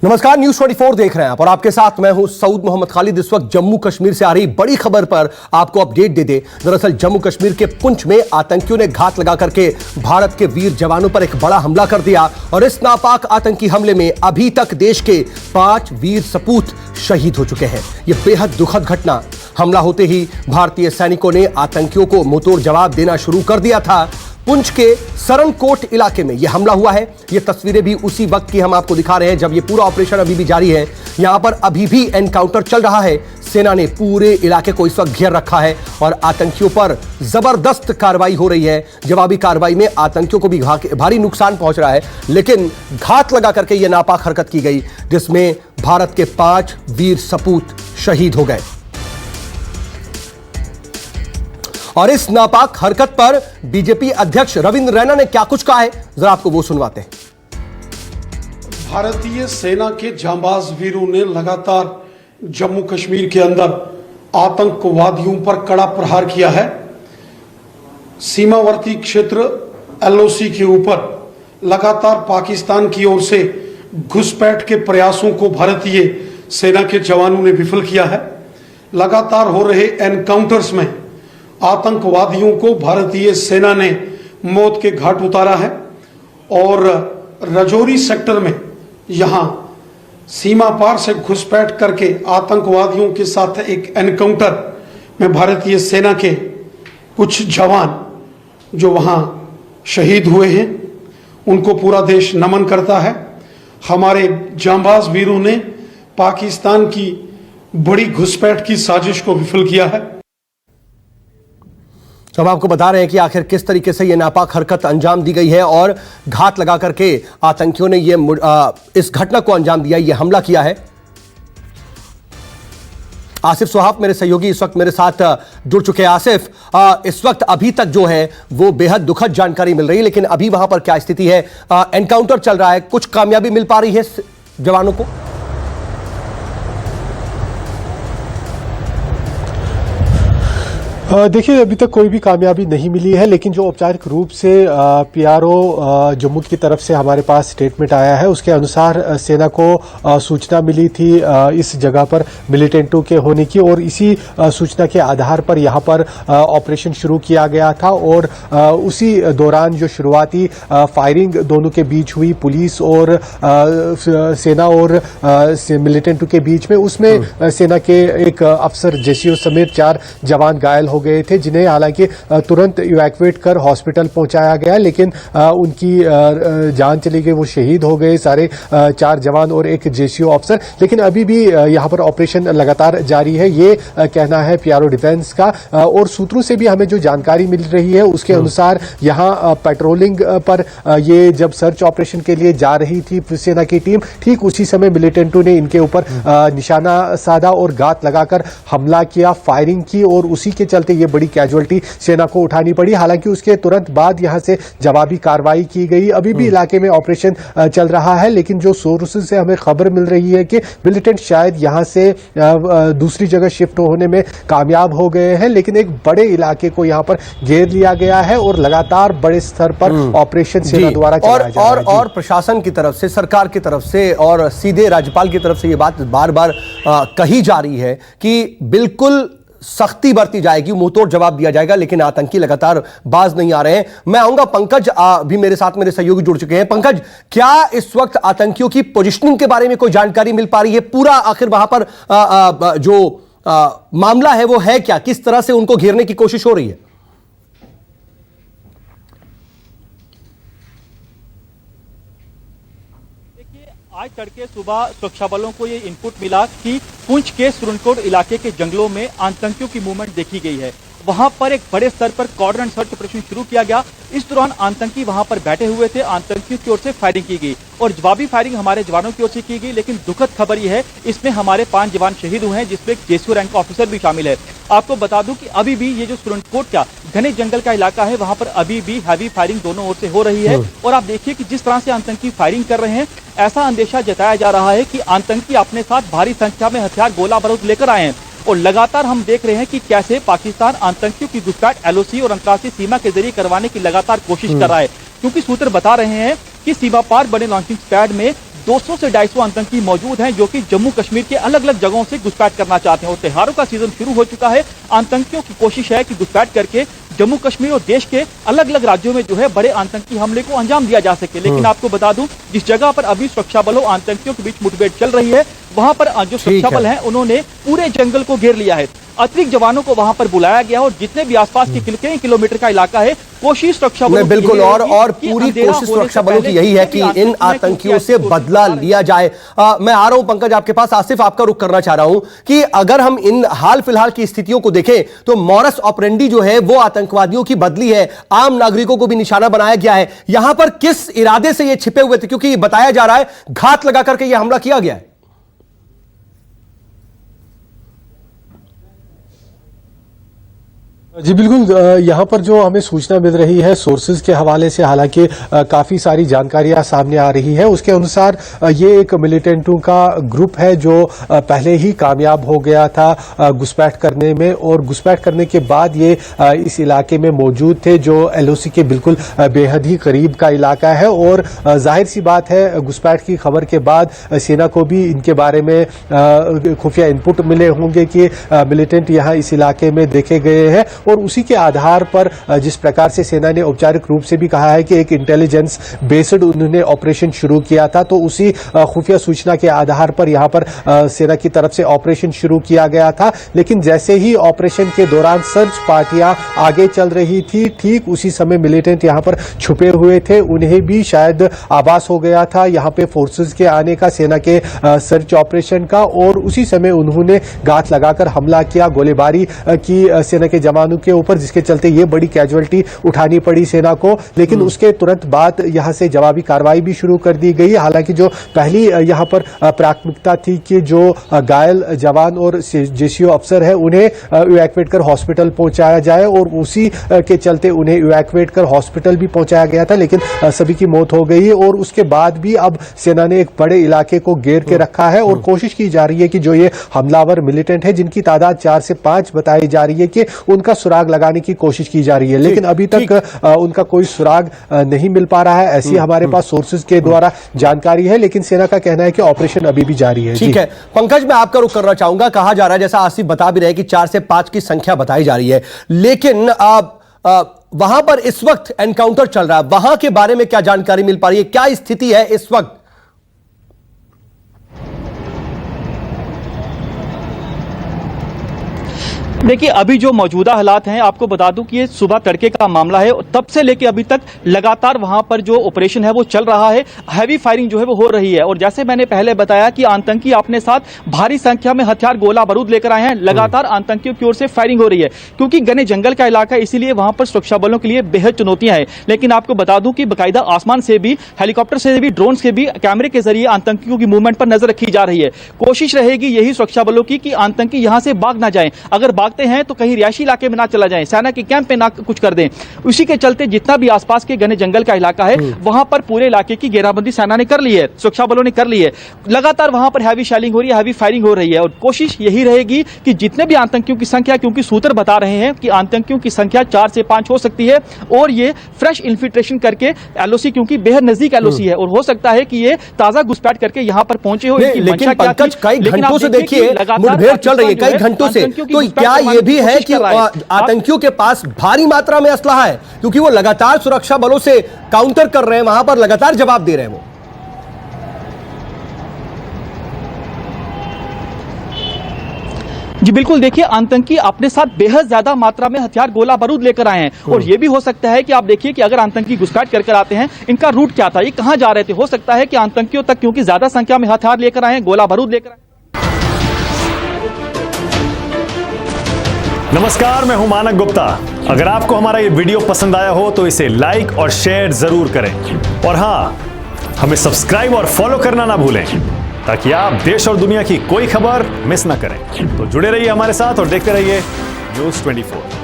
नमस्कार, न्यूज 24 देख रहे हैं आप और आपके साथ मैं हूं सऊद मोहम्मद खालिद। इस वक्त जम्मू कश्मीर से आ रही बड़ी खबर पर आपको अपडेट दे दे। दरअसल जम्मू कश्मीर के पुंछ में आतंकियों ने घात लगा करके भारत के वीर जवानों पर एक बड़ा हमला कर दिया और इस नापाक आतंकी हमले में अभी तक देश के 5 वीर सपूत शहीद हो चुके हैं। यह बेहद दुखद घटना। हमला होते ही भारतीय सैनिकों ने आतंकियों को मुंहतोड़ जवाब देना शुरू कर दिया था। पुंछ के सरनकोट इलाके में यह हमला हुआ है। यह तस्वीरें भी उसी वक्त की हम आपको दिखा रहे हैं जब यह पूरा ऑपरेशन अभी भी जारी है। यहां पर अभी भी एनकाउंटर चल रहा है। सेना ने पूरे इलाके को इस वक्त घेर रखा है और आतंकियों पर जबरदस्त कार्रवाई हो रही है। जवाबी कार्रवाई में आतंकियों को भी भारी नुकसान पहुंच रहा है, लेकिन घात लगा करके यह नापाक हरकत की गई जिसमें भारत के 5 वीर सपूत शहीद हो गए। और इस नापाक हरकत पर बीजेपी अध्यक्ष रविंद्र रैना ने क्या कुछ कहा है, जरा आपको वो सुनवाते हैं। भारतीय सेना के जांबाज वीरों ने लगातार जम्मू कश्मीर के अंदर आतंकवादियों पर कड़ा प्रहार किया है। सीमावर्ती क्षेत्र एलओसी के ऊपर लगातार पाकिस्तान की ओर से घुसपैठ के प्रयासों को भारतीय सेना के जवानों ने विफल किया है। लगातार हो रहे एनकाउंटर्स में आतंकवादियों को भारतीय सेना ने मौत के घाट उतारा है और राजौरी सेक्टर में यहां सीमा पार से घुसपैठ करके आतंकवादियों के साथ एक एनकाउंटर में भारतीय सेना के कुछ जवान जो वहां शहीद हुए हैं उनको पूरा देश नमन करता है। हमारे जांबाज वीरों ने पाकिस्तान की बड़ी घुसपैठ की साजिश को विफल किया है। तो हम आपको बता रहे हैं कि आखिर किस तरीके से यह नापाक हरकत अंजाम दी गई है और घात लगा करके आतंकियों ने इस घटना को अंजाम दिया, यह हमला किया है। आसिफ सुहाफ मेरे सहयोगी इस वक्त मेरे साथ जुड़ चुके हैं। आसिफ, इस वक्त अभी तक जो है वो बेहद दुखद जानकारी मिल रही है, लेकिन अभी वहां पर क्या स्थिति है? एनकाउंटर चल रहा है, कुछ कामयाबी मिल पा रही है जवानों को? देखिए, अभी तक कोई भी कामयाबी नहीं मिली है, लेकिन जो औपचारिक रूप से पीआरओ जम्मू की तरफ से हमारे पास स्टेटमेंट आया है उसके अनुसार सेना को सूचना मिली थी इस जगह पर मिलिटेंटों के होने की और इसी सूचना के आधार पर यहां पर ऑपरेशन शुरू किया गया था और उसी दौरान जो शुरुआती फायरिंग दोनों के बीच हुई, पुलिस और सेना और मिलिटेंटों के बीच में, उसमें सेना के एक अफसर जेसीओ समेत 4 जवान घायल हो गए थे, जिन्हें हालांकि तुरंत इवैक्यूएट कर हॉस्पिटल पहुंचाया गया, लेकिन उनकी जान चली गई, वो शहीद हो गए सारे 4 जवान और एक जेसीओ अफसर। लेकिन अभी भी यहां पर ऑपरेशन लगातार जारी है, ये कहना है पीआरओ डिफेंस का। और सूत्रों से भी हमें जो जानकारी मिल रही है उसके अनुसार यहां पेट्रोलिंग पर ये जब सर्च ऑपरेशन के लिए जा रही थी सेना की टीम, ठीक उसी समय मिलिटेंटों ने इनके ऊपर निशाना साधा और घात लगाकर हमला किया, फायरिंग की और उसी के चलते ये बड़ी कैजुअल्टी सेना को उठानी पड़ी। हालांकि उसके तुरंत बाद यहां से जवाबी कार्रवाई की गई। अभी भी इलाके में ऑपरेशन चल रहा है, लेकिन जो सोर्सेज से हमें खबर मिल रही है कि मिलिटेंट शायद यहां से दूसरी जगह शिफ्ट होने में कामयाब हो गए हैं, लेकिन एक बड़े इलाके को यहां पर घेर लिया गया है और लगातार बड़े स्तर पर ऑपरेशन सेना द्वारा चलाया जा रहा है। और प्रशासन की तरफ से, सरकार की तरफ से और सीधे राज्यपाल की तरफ से ये बात बार बार कही जा रही है कि बिल्कुल सख्ती बरती जाएगी, मुंहतोड़ जवाब दिया जाएगा, लेकिन आतंकी लगातार बाज नहीं आ रहे हैं। मैं आऊंगा पंकज, भी मेरे साथ मेरे सहयोगी जुड़ चुके हैं। पंकज, क्या इस वक्त आतंकियों की पोजीशनिंग के बारे में कोई जानकारी मिल पा रही है? पूरा आखिर वहां पर जो मामला है वो है क्या? किस तरह से उनको घेरने की कोशिश हो रही है? आज तड़के सुबह सुरक्षा बलों को ये इनपुट मिला कि पुंछ के सुरनकोट इलाके के जंगलों में आतंकियों की मूवमेंट देखी गई है। वहां पर एक बड़े स्तर पर कॉर्डन एंड सर्च ऑपरेशन शुरू किया गया। इस दौरान आतंकी वहां पर बैठे हुए थे, आतंकियों की ओर से फायरिंग की गई और जवाबी फायरिंग हमारे जवानों की ओर से की गई। लेकिन दुखद खबर यह है, इसमें हमारे 5 जवान शहीद हुए हैं, जिसमें एक जेसीओ रैंक का ऑफिसर भी शामिल है। आपको बता दूं कि अभी भी ये जो सुरनकोट का घने जंगल का इलाका है, वहां पर अभी भी हैवी फायरिंग दोनों ओर से हो रही है। और आप देखिए कि जिस तरह से आतंकी फायरिंग कर रहे हैं, ऐसा अंदेशा जताया जा रहा है कि आतंकी अपने साथ भारी संख्या में हथियार, गोला बारूद लेकर आए हैं। और लगातार हम देख रहे हैं कि कैसे पाकिस्तान आतंकियों की घुसपैठ एलओसी और अंतर्राष्ट्रीय सीमा के जरिए करवाने की लगातार कोशिश कर रहा है, क्योंकि सूत्र बता रहे हैं कि सीमा पार बने लॉन्चिंग पैड में 200 से 250 आतंकी मौजूद हैं जो कि जम्मू कश्मीर के अलग अलग जगहों से घुसपैठ करना चाहते हैं और त्योहारों का सीजन शुरू हो चुका है। आतंकियों की कोशिश है कि घुसपैठ करके जम्मू कश्मीर और देश के अलग अलग राज्यों में जो है बड़े आतंकी हमले को अंजाम दिया जा सके। लेकिन आपको बता दूं, जिस जगह पर अभी सुरक्षा बलों आतंकियों के बीच मुठभेड़ चल रही है, वहां पर जो सुरक्षा बल हैं उन्होंने पूरे जंगल को घेर लिया है। अतिरिक्त जवानों को वहां पर बुलाया गया और जितने भी आसपास के कई किलोमीटर का इलाका है, कोशिश सुरक्षा बलों बिल्कुल और पूरी कोशिश सुरक्षा बलों की यही है कि इन आतंकियों से बदला लिया जाए। मैं आ रहा हूं पंकज आपके पास, आसिफ आपका रुख करना चाह रहा हूं कि अगर हम इन हाल फिलहाल की स्थितियों को देखें तो मॉरस ऑपरेंडी जो है वो आतंकवादियों की बदली है, आम नागरिकों को भी निशाना बनाया गया है। यहां पर किस इरादे से ये छिपे हुए थे, क्योंकि बताया जा रहा है घात लगा करके यह हमला किया गया है। जी बिल्कुल, यहाँ पर जो हमें सूचना मिल रही है सोर्सेज के हवाले से, हालांकि काफी सारी जानकारियां सामने आ रही है। उसके अनुसार ये एक मिलिटेंटों का ग्रुप है जो पहले ही कामयाब हो गया था घुसपैठ करने में, और घुसपैठ करने के बाद ये इस इलाके में मौजूद थे जो एलओसी के बिल्कुल बेहद ही करीब का इलाका है। और जाहिर सी बात है, घुसपैठ की खबर के बाद सेना को भी इनके बारे में खुफिया इनपुट मिले होंगे कि मिलिटेंट यहाँ इस इलाके में देखे गए हैं, और उसी के आधार पर जिस प्रकार से सेना ने औपचारिक रूप से भी कहा है कि एक इंटेलिजेंस बेस्ड उन्होंने ऑपरेशन शुरू किया था, तो उसी खुफिया सूचना के आधार पर यहां पर सेना की तरफ से ऑपरेशन शुरू किया गया था। लेकिन जैसे ही ऑपरेशन के दौरान सर्च पार्टियां आगे चल रही थी, ठीक उसी समय मिलिटेंट यहां पर छुपे हुए थे। उन्हें भी शायद आभास हो गया था यहां पे फोर्सेज के आने का, सेना के सर्च ऑपरेशन का, और उसी समय उन्होंने घात लगाकर हमला किया, गोलीबारी की सेना के जवानों के ऊपर, जिसके चलते ये बड़ी कैजुअलिटी उठानी पड़ी सेना को। लेकिन उसके तुरंत बाद यहां से जवाबी कार्रवाई भी शुरू कर दी गई। हालांकि जो पहली यहां पर प्राथमिकता थी कि जो घायल जवान और जेसीओ अफसर है उन्हें इवैक्यूएट कर हॉस्पिटल पहुंचाया जाए, और उसी के चलते उन्हें इवैक्यूएट कर हॉस्पिटल भी पहुंचाया गया था, लेकिन सभी की मौत हो गई। और उसके बाद भी अब सेना ने एक बड़े इलाके को घेर के रखा है और कोशिश की जा रही है कि जो ये हमलावर मिलिटेंट है, जिनकी तादाद 4 से 5 बताई जा रही है, कि उनका सुराग लगाने की कोशिश की जा रही है। लेकिन अभी तक उनका कोई सुराग नहीं मिल पा रहा है, ऐसी हमारे पास सोर्सेज के द्वारा जानकारी है। लेकिन सेना का कहना है कि ऑपरेशन अभी भी जारी है। ठीक है पंकज, मैं आपका रुख करना चाहूंगा। कहा जा रहा है, जैसा आसिफ बता भी रहे कि 4 से 5 की संख्या बताई जा रही है, लेकिन वहां पर इस वक्त एनकाउंटर चल रहा है, वहां के बारे में क्या जानकारी मिल पा रही है, क्या स्थिति है इस वक्त? देखिए, अभी जो मौजूदा हालात हैं, आपको बता दूं कि ये सुबह तड़के का मामला है, तब से लेके अभी तक लगातार वहां पर जो ऑपरेशन है वो चल रहा है, हैवी फायरिंग जो है वो हो रही है। और जैसे मैंने पहले बताया कि आतंकी अपने साथ भारी संख्या में हथियार, गोला बारूद लेकर आए हैं। लगातार आतंकियों की ओर से फायरिंग हो रही है, क्योंकि घने जंगल का इलाका है, इसीलिए वहां पर सुरक्षा बलों के लिए बेहद चुनौतियां हैं। लेकिन आपको बता दूं कि बाकायदा आसमान से भी, हेलीकॉप्टर से भी, ड्रोन से भी, कैमरे के जरिए आतंकियों की मूवमेंट पर नजर रखी जा रही है। कोशिश रहेगी यही सुरक्षा बलों की कि आतंकी यहां से भाग ना जाए, अगर भागते हैं तो कहीं रिहायशी इलाके में ना चला जाए, सेना के कैंप पे ना कुछ कर दें। उसी के चलते जितना भी आसपास के घने जंगल का इलाका है, वहां पर पूरे इलाके की घेराबंदी सेना ने कर ली है, सुरक्षा बलों ने कर ली है। लगातार वहां पर हैवी शेलिंग हो रही है, हैवी फायरिंग हो रही है, और कोशिश यही रहेगी कि जितने भी आतंकियों की संख्या, क्योंकि सूत्र बता रहे हैं कि आतंकियों की संख्या 4 से 5 हो सकती है, और ये फ्रेश इन्फिल्ट्रेशन करके एलओसी, क्योंकि बेहद नजदीक एलओसी है, और हो सकता है कि ये ताजा घुसपैठ करके यहां पर पहुंचे हो। लेकिन पंकज, कई घंटों से देखिए मुठभेड़ चल रही है, कई घंटों से, तो क्या ये भी है कि आतंकियों के पास भारी मात्रा में असलहा है, क्योंकि वो लगातार सुरक्षा बलों से काउंटर कर रहे हैं, वहां पर लगातार जवाब दे रहे हैं वो? जी बिल्कुल, देखिए, आतंकी अपने साथ बेहद ज्यादा मात्रा में हथियार, गोला बारूद लेकर आए हैं। और यह भी हो सकता है कि आप देखिए कि अगर आतंकी घुसपैठ कर आते हैं, इनका रूट क्या था, ये कहां जा रहे थे। हो सकता है कि आतंकियों तक, क्योंकि ज्यादा संख्या में हथियार लेकर आए हैं, गोला बारूद लेकर आए। नमस्कार, मैं हूं मानक गुप्ता। अगर आपको हमारा ये वीडियो पसंद आया हो तो इसे लाइक और शेयर जरूर करें, और हां, हमें सब्सक्राइब और फॉलो करना ना भूलें, ताकि आप देश और दुनिया की कोई खबर मिस ना करें। तो जुड़े रहिए हमारे साथ और देखते रहिए न्यूज़ 24।